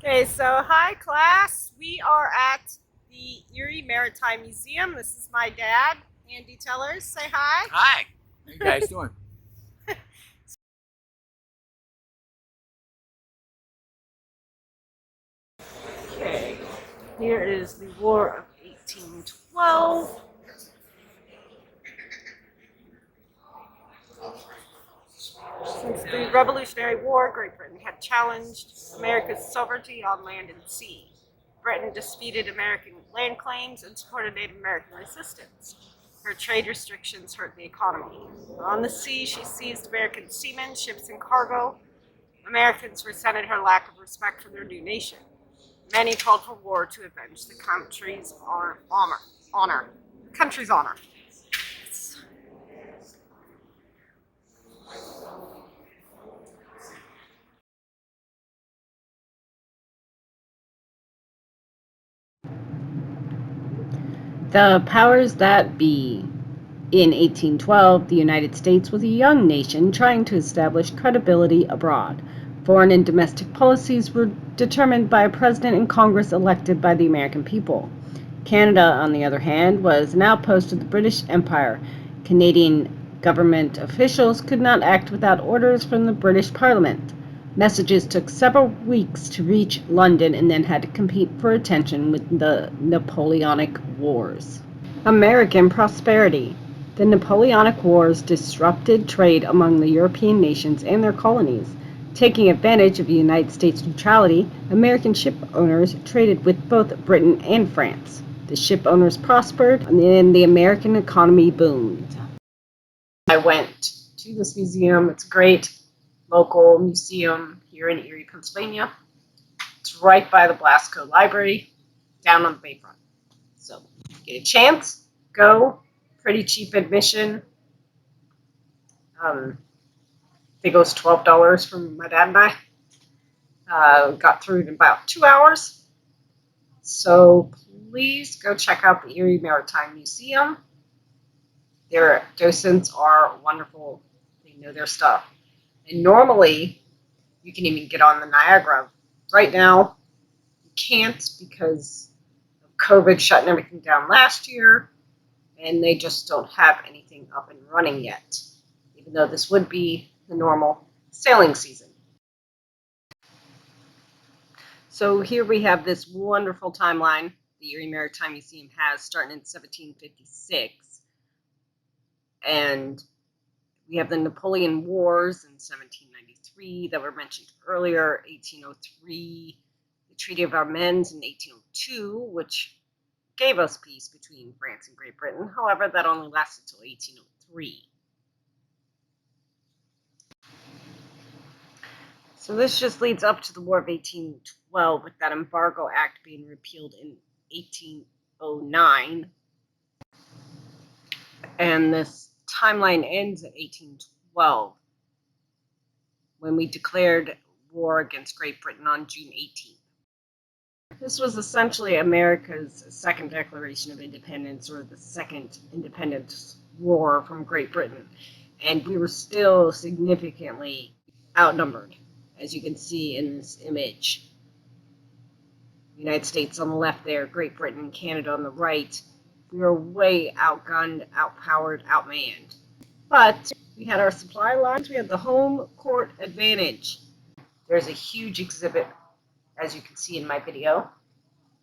Okay, so hi class. We are at the Erie Maritime Museum. This is my dad, Andy Tellers. Say hi. Hi. How you guys doing? Okay, here is the War of 1812. Since the Revolutionary War, Great Britain had challenged America's sovereignty on land and sea. Britain disputed American land claims and supported Native American resistance. Her trade restrictions hurt the economy. On the sea, she seized American seamen, ships, and cargo. Americans resented her lack of respect for their new nation. Many called for war to avenge the country's honor. Country's honor. The powers that be. In 1812, the United States was a young nation trying to establish credibility abroad. Foreign and domestic policies were determined by a president and Congress elected by the American people. Canada, on the other hand, was an outpost of the British Empire. Canadian government officials could not act without orders from the British Parliament. Messages took several weeks to reach London and then had to compete for attention with the Napoleonic Wars. American prosperity. The Napoleonic Wars disrupted trade among the European nations and their colonies. Taking advantage of the United States neutrality, American ship owners traded with both Britain and France. The ship owners prospered, and the American economy boomed. I went to this museum. It's a great local museum here in Erie, Pennsylvania. It's right by the Blasco Library, down on the bayfront. So, get a chance, go. Pretty cheap admission. I think it was $12 from my dad and I. Got through in about 2 hours. So please go check out the Erie Maritime Museum. Their docents are wonderful. They know their stuff. And normally, you can even get on the Niagara. Right now, you can't because of COVID shutting everything down last year, and they just don't have anything up and running yet, even though this would be the normal sailing season. So here we have this wonderful timeline the Erie Maritime Museum has starting in 1756. And we have the Napoleon Wars in 1793 that were mentioned earlier, 1803, the Treaty of Amiens in 1802, which gave us peace between France and Great Britain. However, that only lasted until 1803. So this just leads up to the War of 1812 with that Embargo Act being repealed in 1809. And this timeline ends at 1812 when we declared war against Great Britain on June 18th. This was essentially America's second declaration of independence, or the second independence war from Great Britain. And we were still significantly outnumbered, as you can see in this image. United States on the left there, Great Britain and Canada on the right. We were way outgunned, outpowered, outmanned. But we had our supply lines, we had the home court advantage. There's a huge exhibit, as you can see in my video,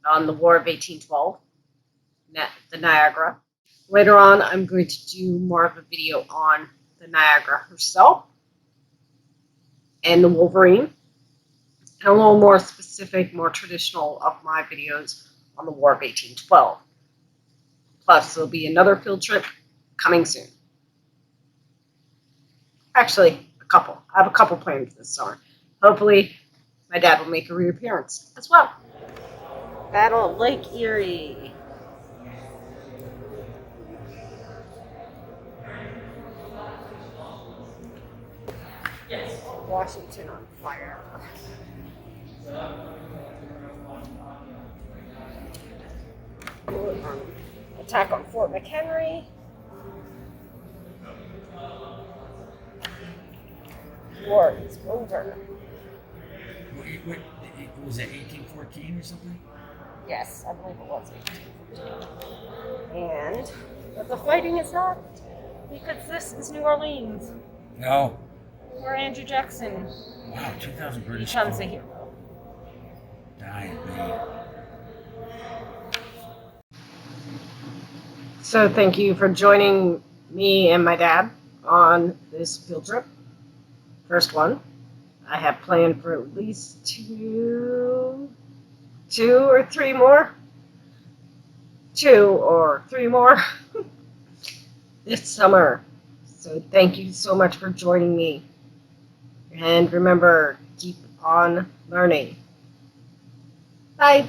on the War of 1812, the Niagara. Later on, I'm going to do more of a video on the Niagara herself and the Wolverine, and a little more specific, more traditional of my videos on the War of 1812. Plus, there'll be another field trip coming soon. Actually, a couple. I have a couple plans this summer. Hopefully, my dad will make a reappearance as well. Battle of Lake Erie. Washington on fire. Attack on Fort McHenry. War is over. Was it 1814 or something? Yes, I believe it was 1814. But the fighting is not because this is New Orleans, No. where Andrew Jackson Wow, 2,000 British becomes a people hero. died, man. So thank you for joining me and my dad on this field trip. First one. I have planned for at least two or three more. 2 or 3 more this summer. So thank you so much for joining me. And remember, keep on learning. Bye.